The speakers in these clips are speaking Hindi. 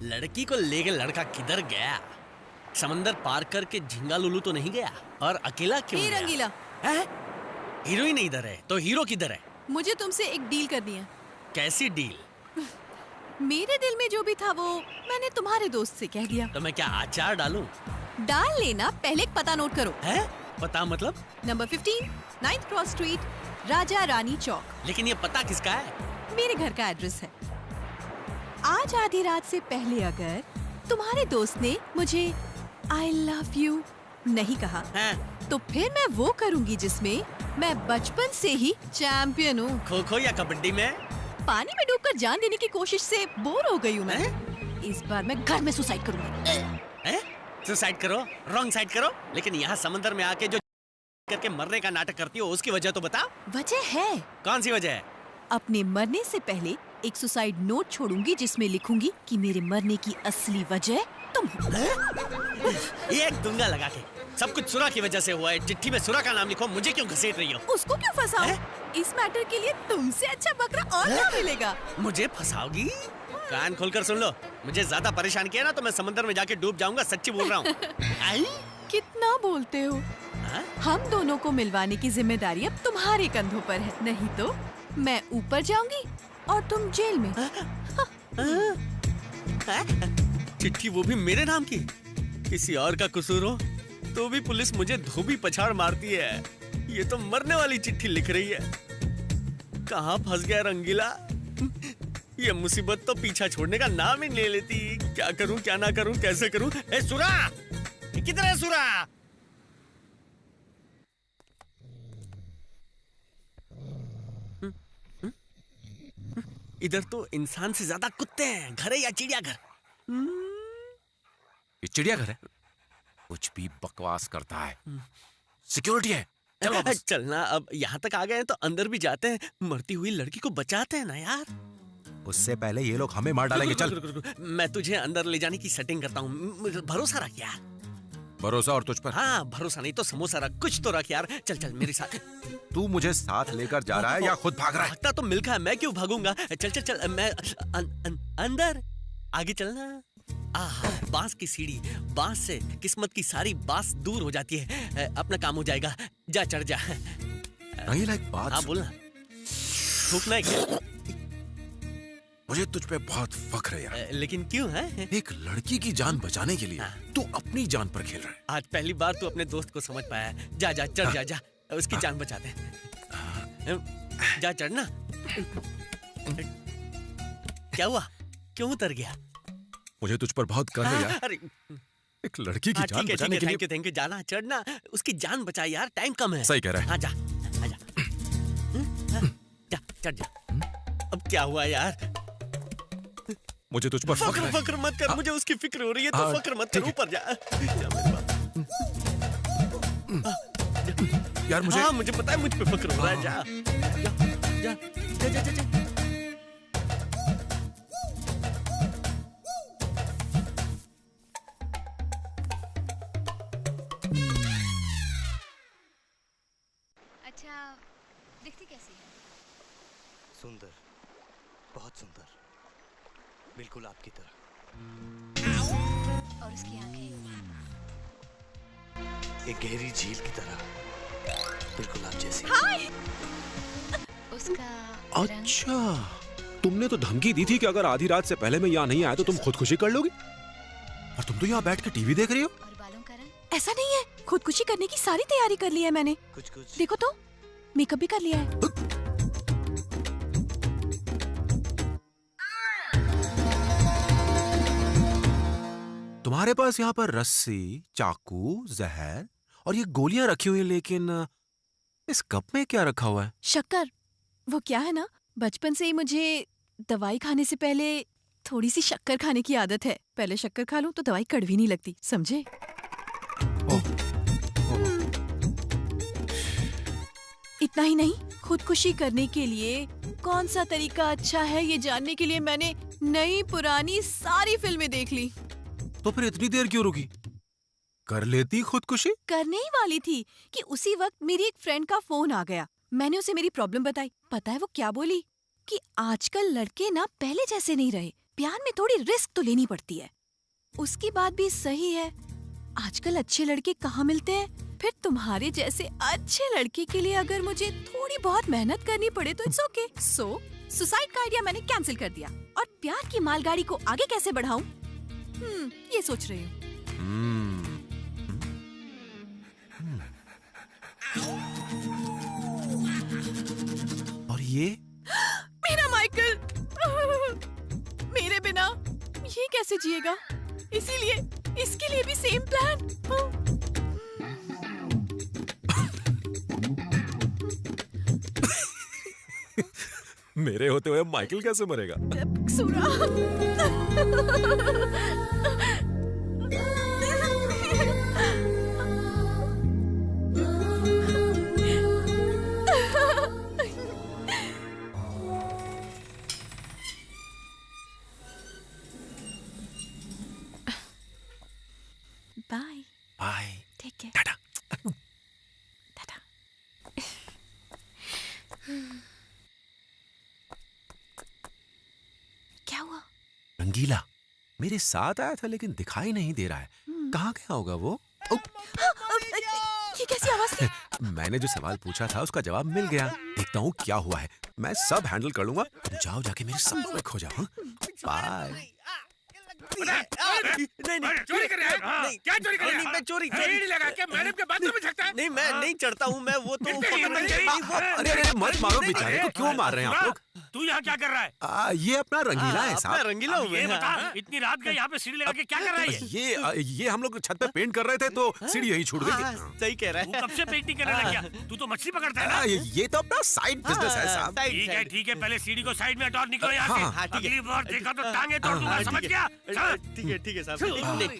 लड़की को लेके लड़का किधर गया? समंदर पार करके झिंगा लुलू तो नहीं गया? और अकेला क्यों हे गया? रंगीला, हैं? हीरोइन इधर है तो हीरो किधर है? मुझे तुमसे एक डील करनी है। कैसी डील? मेरे दिल में जो भी था वो मैंने तुम्हारे दोस्त से कह दिया। तो मैं क्या आचार डालूं? डाल लेना, पहले एक पता नोट करो। है? पता मतलब? Number 15, 9th cross street, Raja Rani चौक। लेकिन ये पता किसका है? मेरे घर का एड्रेस है। आज आधी रात से पहले अगर तुम्हारे दोस्त ने मुझे आई लव यू नहीं कहा हैं? तो फिर मैं वो करूंगी जिसमें मैं बचपन से ही चैंपियन हूँ। खो खो या कबड्डी में? पानी में डूबकर जान देने की कोशिश से बोर हो गई हूँ मैं। इस बार मैं घर में सुसाइड करूंगी। सुसाइड करो, रॉन्ग साइड करो, लेकिन यहाँ समंदर में आके जो करके मरने का नाटक करती हो उसकी वजह तो बता। वजह है, कौन सी वजह है? अपने मरने से पहले एक सुसाइड नोट छोड़ूंगी जिसमें लिखूंगी कि मेरे मरने की असली वजह तुम हो। एक दूंगा लगा के। सब कुछ सुरा की वजह से हुआ है। चिट्ठी में सुरा का नाम लिखो, मुझे क्यों घसीट रही हो? उसको क्यों फंसाओ? इस मैटर के लिए तुमसे अच्छा बकरा और क्या मिलेगा? मुझे फंसाओगी? कान खोलकर सुन लो, मुझे ज्यादा परेशान किया ना तो मैं समंदर में जाके डूब जाऊंगा, सच्ची बोल रहा हूँ। कितना बोलते हो? हम दोनों को मिलवाने की जिम्मेदारी अब तुम्हारे कंधों पर है, नहीं तो मैं ऊपर जाऊंगी और तुम जेल में। चिट्ठी वो भी मेरे नाम की? किसी और का कसूर हो तो भी पुलिस मुझे धोबी पछाड़ मारती है। ये तो मरने वाली चिट्ठी लिख रही है। कहाँ फंस गया रंगीला? ये मुसीबत तो पीछा छोड़ने का नाम ही ले लेती। क्या करूं, क्या ना करूं, कैसे करूं? ए सुरा, किधर है सुरा? इधर तो इंसान से ज्यादा कुत्ते हैं। घर है या चिड़ियाघर? ये चिड़ियाघर है? कुछ भी बकवास करता है। सिक्योरिटी है। चल वापस। चलना, अब यहाँ तक आ गए हैं तो अंदर भी जाते हैं। मरती हुई लड़की को बचाते हैं ना यार। उससे पहले ये लोग हमें मार डालेंगे। चल। रुक। मैं तुझे अंदर ले जाने की सेटिंग करता हूँ। भरोसा रख यार। भरोसा और तुझ पर? हाँ, भरोसा नहीं तो समोसा रख, कुछ तो रख यार। चल चल मेरे साथ। तू मुझे साथ लेकर जा रहा है या खुद भाग रहा है? भागता तो मिल्खा है, मैं क्यों भागूंगा? चल चल चल, मैं अंदर। आगे चलना। आहा, बांस की सीढ़ी, बांस से किस्मत की सारी बांस दूर हो जाती है। अपना काम हो जाएगा। जा, चढ़ जा। रंगीला, एक बात हाँ सुन। बोलना। थूकना है क्या? मुझे तुझ पे बहुत फख्र है यार। लेकिन क्यों है? एक लड़की की जान बचाने के लिए तू अपनी जान पर खेल रहा है। आज पहली बार तू अपने दोस्त को समझ पाया है। जा जा, चढ़ जा, जा। उसकी जान बचा दे। जा, चढ़ना। क्या हुआ? क्यों उतर गया? मुझे तुझ पर बहुत गर्व है यार। अरे एक लड़की की जान बचाने के लिए। Thank you. जाना, चढ़ना, उसकी जान बचा यार, टाइम कम है। सही कह रहा है। हाँ जा, आजा। जा, चढ़ जा। अब क्या हुआ यार? मुझे तुझ पर फख्र है। फक्र मत कर, मुझे उसकी फिक्र हो रही है तो फक्र मत कर। ऊपर जा। यार मुझे हाँ, मुझे पता है मुझ पे फक्र हो रहा है। जा जा जा जा, जा, जा। अच्छा, दिखती कैसी है? सुंदर, बहुत सुंदर, बिल्कुल आपकी तरह। और उसकी आंखें? एक गहरी झील की तरह, बिल्कुल आप जैसी। उसका रंग? अच्छा, तुमने तो धमकी दी थी कि अगर आधी रात से पहले मैं यहाँ नहीं आया तो तुम खुदकुशी कर लोगी। और तुम तो यहाँ बैठ के टीवी देख रही हो। और बालों का रंग? ऐसा नहीं है, खुदकुशी करने की सारी तैयारी कर ली है मैंने। कुछ देखो तो, मेकअप भी कर लिया है। तुम्हारे पास यहाँ पर रस्सी, चाकू, जहर और ये गोलियां रखी हुई, लेकिन इस कप में क्या रखा हुआ है? शक्कर। वो क्या है ना, बचपन से ही मुझे दवाई खाने से पहले थोड़ी सी शक्कर खाने की आदत है। पहले शक्कर खा लूं तो दवाई कड़वी नहीं लगती, समझे? इतना ही नहीं, खुदकुशी करने के लिए कौन सा तरीका अच्छा है ये जानने के लिए मैंने नई पुरानी सारी फिल्में देख ली। तो फिर इतनी देर क्यों रुकी? कर लेती खुदकुशी। करने ही वाली थी कि उसी वक्त मेरी एक फ्रेंड का फोन आ गया। मैंने उसे मेरी प्रॉब्लम बताई। पता है वो क्या बोली? कि आजकल लड़के ना पहले जैसे नहीं रहे, प्यार में थोड़ी रिस्क तो लेनी पड़ती है। उसकी बात भी सही है, आजकल अच्छे लड़के कहाँ मिलते हैं। फिर तुम्हारे जैसे अच्छे लड़के के लिए अगर मुझे थोड़ी बहुत मेहनत करनी पड़े तो इट्स ओके। सो सुसाइड का आइडिया मैंने कैंसिल कर दिया। और प्यार की मालगाड़ी को आगे कैसे बढ़ाऊं, ये सोच रही हूँ। और ये मेरा माइकल मेरे बिना ये कैसे जिएगा, इसीलिए इसके लिए भी सेम प्लान। मेरे होते हुए माइकल कैसे मरेगा? सूरा bye bye. Take care. Tata. Tata. क्या हुआ? रंगीला मेरे साथ आया था लेकिन दिखाई नहीं दे रहा है। कहाँ गया होगा वो? ये कैसी आवाज थी? मैंने जो सवाल पूछा था उसका जवाब मिल गया। देखता हूँ क्या हुआ है। मैं सब हैंडल कर लूंगा। तुम जाओ जाके मेरे सपनों में खो जाओ। हाँ? बाय। नहीं चोरी कर रहा है? नहीं, क्या चोरी कर रहा है? नहीं, मैं चोरी रेडी लगा के मैडम के बाथरूम में झकता है? नहीं, मैं नहीं चढ़ता हूँ। मैं वो तो अरे अरे मत मारो बेचारे को, क्यों मार रहे हैं आप लोग? तू यहाँ क्या कर रहा है? ये अपना रंगीला है अपना साहब। रंगीला अब हुए ये हैं, बता, हाँ। इतनी रात गई यहाँ पे सीढ़ी लगा के क्या कर रहा है ये? ये हम लोग छत पे पेंट कर रहे थे तो सीढ़ी यहीं छूट गई हाँ, थी। सही कह रहा तू है। कब से पेंटिंग करने लग गया? तू तो मछली पकड़ता है ना? ये तो अपना साइड बिजनेस है साहब। साइड, ठीक है, पहले सीढ़ी को साइड में हटाओ और निकलो यहाँ हाँ, से। हाँ, ठीक है। अगली बार देखा तो टांगे तोड़ दूंगा, हाँ, समझ ठीक गया? है। ठीक है साहब। नहीं।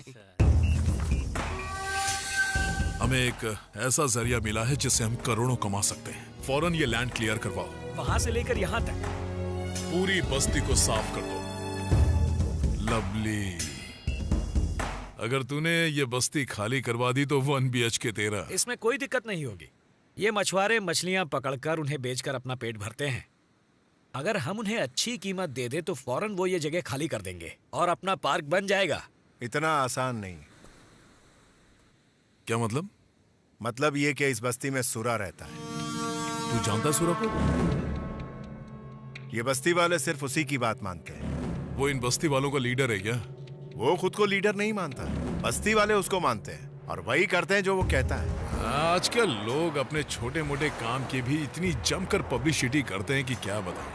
हमें एक ऐसा जरिया मिला है जिससे हम करोड़ों कमा सकते हैं। फौरन ये लैंड क्लियर करवाओ। वहां से लेकर यहाँ तक पूरी बस्ती को साफ कर दो। लवली, अगर तूने ये बस्ती खाली करवा दी तो 1 BHK तेरा। इसमें कोई दिक्कत नहीं होगी। ये मछुआरे मछलियां पकड़कर उन्हें बेचकर अपना पेट भरते हैं। अगर हम उन्हें अच्छी कीमत दे दे तो फौरन वो ये जगह खाली कर देंगे और अपना पार्क बन जाएगा। इतना आसान नहीं। क्या मतलब? मतलब ये कि इस बस्ती में सुरा रहता है। तू जानता सूरा को? ये बस्ती वाले सिर्फ उसी की बात मानते हैं। वो इन बस्ती वालों का लीडर है क्या? वो खुद को लीडर नहीं मानता, बस्ती वाले उसको मानते हैं और वही करते हैं जो वो कहता है। आजकल लोग अपने छोटे मोटे काम की भी इतनी जमकर पब्लिसिटी करते हैं कि क्या बताऊं।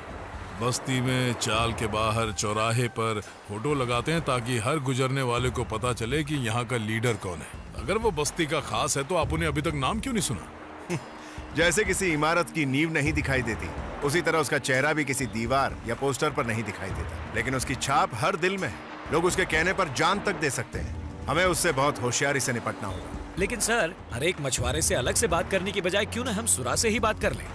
बस्ती में चाल के बाहर चौराहे पर फोटो लगाते हैं ताकि हर गुजरने वाले को पता चले कि यहाँ का लीडर कौन है। अगर वो बस्ती का खास है तो आपने अभी तक नाम क्यों नहीं सुना? जैसे किसी इमारत की नींव नहीं दिखाई देती, उसी तरह उसका चेहरा भी किसी दीवार या पोस्टर पर नहीं दिखाई देता, लेकिन उसकी छाप हर दिल में है। लोग उसके कहने पर जान तक दे सकते हैं। हमें उससे बहुत होशियारी से निपटना होगा। लेकिन सर, हर एक मछुआरे से अलग से बात करने की बजाय क्यों ना हम सुरा से ही बात कर लें?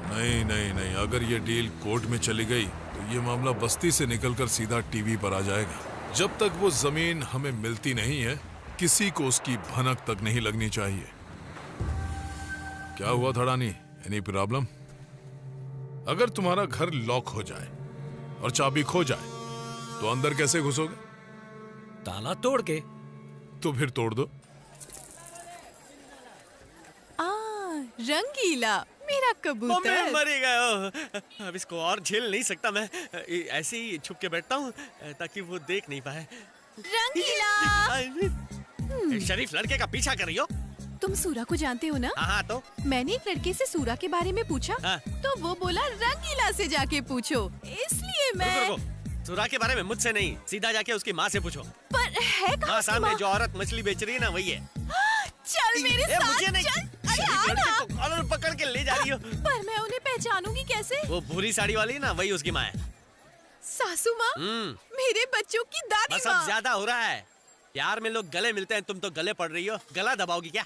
नहीं नहीं नहीं, अगर ये डील कोर्ट में चली गई तो ये मामला बस्ती से निकलकर सीधा टीवी पर आ जाएगा। जब तक वो जमीन हमें मिलती नहीं है, किसी को उसकी भनक तक नहीं लगनी चाहिए। क्या हुआ थड़ानी? Any problem? अगर तुम्हारा घर लॉक हो जाए और चाबी खो जाए तो अंदर कैसे घुसोगे? ताला तोड़ के। तो फिर तोड़ दो। रंगीला मेरा कबूतर। मरेगा। अब इसको और झेल नहीं सकता मैं। ऐसे ही छुप के बैठता हूँ ताकि वो देख नहीं पाए। रंगीला, शरीफ लड़के का पीछा कर रही हो? तुम सूरा को जानते हो ना? हाँ तो मैंने एक लड़के से सूरा के बारे में पूछा, हाँ। तो वो बोला रंगीला से जाके पूछो, इसलिए मैं। रुको, सूरा के बारे में मुझसे नहीं, सीधा जाके उसकी माँ से पूछो। पर है कहाँ माँ उसकी सामने माँ? जो औरत मछली बेच रही है ना, वही है। चल मेरे साथ मुझे नहीं, चल। अरे शरीफ आ लड़के ना। को कॉलर पकड़ के ले जा रही हो। पर मैं उन्हें पहचानूंगी कैसे? वो भूरी साड़ी वाली है ना, वही उसकी माँ है। सासू माँ, मेरे बच्चों की दादी बस अब माँ। ज्यादा हो रहा है। प्यार में लोग गले मिलते हैं, तुम तो गले पड़ रही हो। गला दबाओगी क्या?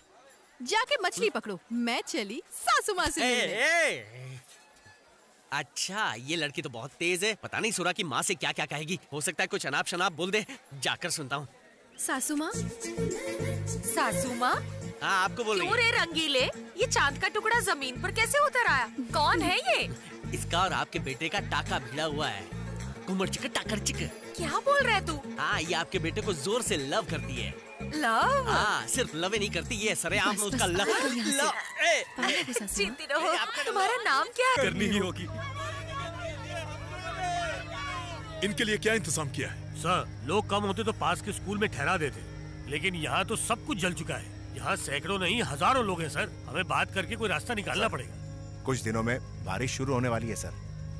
जाके मछली पकड़ो, मैं चली सासू माँ से मिलने। अच्छा, ये लड़की तो बहुत तेज है। पता नहीं सूरा की माँ से क्या क्या कहेगी। हो सकता है कुछ अनाप शनाप बोल दे। जाकर सुनता हूँ। सासू माँ, सासू माँ, हाँ, आपको बोल रही क्यों रे रंगीले? ये चांद का टुकड़ा जमीन पर कैसे उतर आया? कौन है ये? है। इसका और आपके बेटे का टाका भिड़ा हुआ है। घुमर चिक टाकर चिक। क्या बोल रहा है तू? हाँ, ये आपके बेटे को जोर से लव करती है। लव? हाँ, सिर्फ लव ही नहीं करती, ये सरेआम में उसका लव। जीती रहो। तुम्हारा नाम क्या है? करनी ही होगी। इनके लिए क्या इंतजाम किया है? सर, लोग कम होते तो पास के स्कूल में ठहरा देते, लेकिन यहाँ तो सब कुछ जल चुका है। यहाँ सैकड़ों नहीं हजारों लोग हैं सर। हमें बात करके कोई रास्ता निकालना पड़ेगा। कुछ दिनों में बारिश शुरू होने वाली है सर,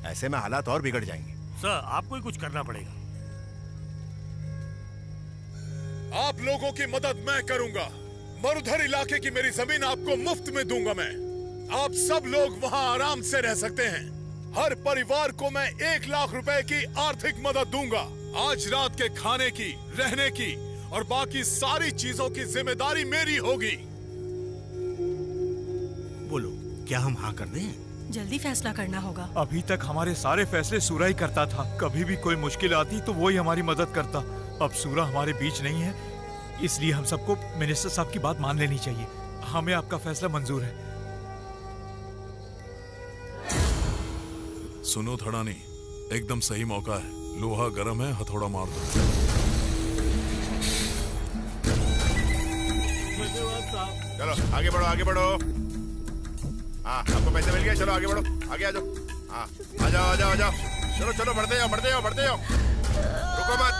ऐसे में हालात और बिगड़ जाएंगे। सर, आपको ही कुछ करना पड़ेगा। आप लोगों की मदद मैं करूंगा। मरुधर इलाके की मेरी जमीन आपको मुफ्त में दूंगा मैं। आप सब लोग वहां आराम से रह सकते हैं। हर परिवार को मैं 1 लाख रुपए की आर्थिक मदद दूंगा। आज रात के खाने की, रहने की और बाकी सारी चीजों की जिम्मेदारी मेरी होगी। बोलो, क्या हम हाँ कर दें? जल्दी फैसला करना होगा। अभी तक हमारे सारे फैसले सूरा ही करता था। कभी भी कोई मुश्किल आती तो वो ही हमारी मदद करता। अब सूरा हमारे बीच नहीं है, इसलिए हम सबको मिनिस्टर साहब की बात मान लेनी चाहिए। हमें आपका फैसला मंजूर है। सुनो थड़ानी, एकदम सही मौका है। लोहा गर्म है, हथौड़ा मार दो। चलो आगे बढ़ो, आगे बढ़ो। हाँ, आपको पैसे मिल गए, चलो आगे बढ़ो, आगे आ जाओ। हाँ, आ जाओ, आ जाओ, आ जाओ। चलो चलो, बढ़ते जाओ, बढ़ते जाओ, बढ़ते जाओ। रुको मत।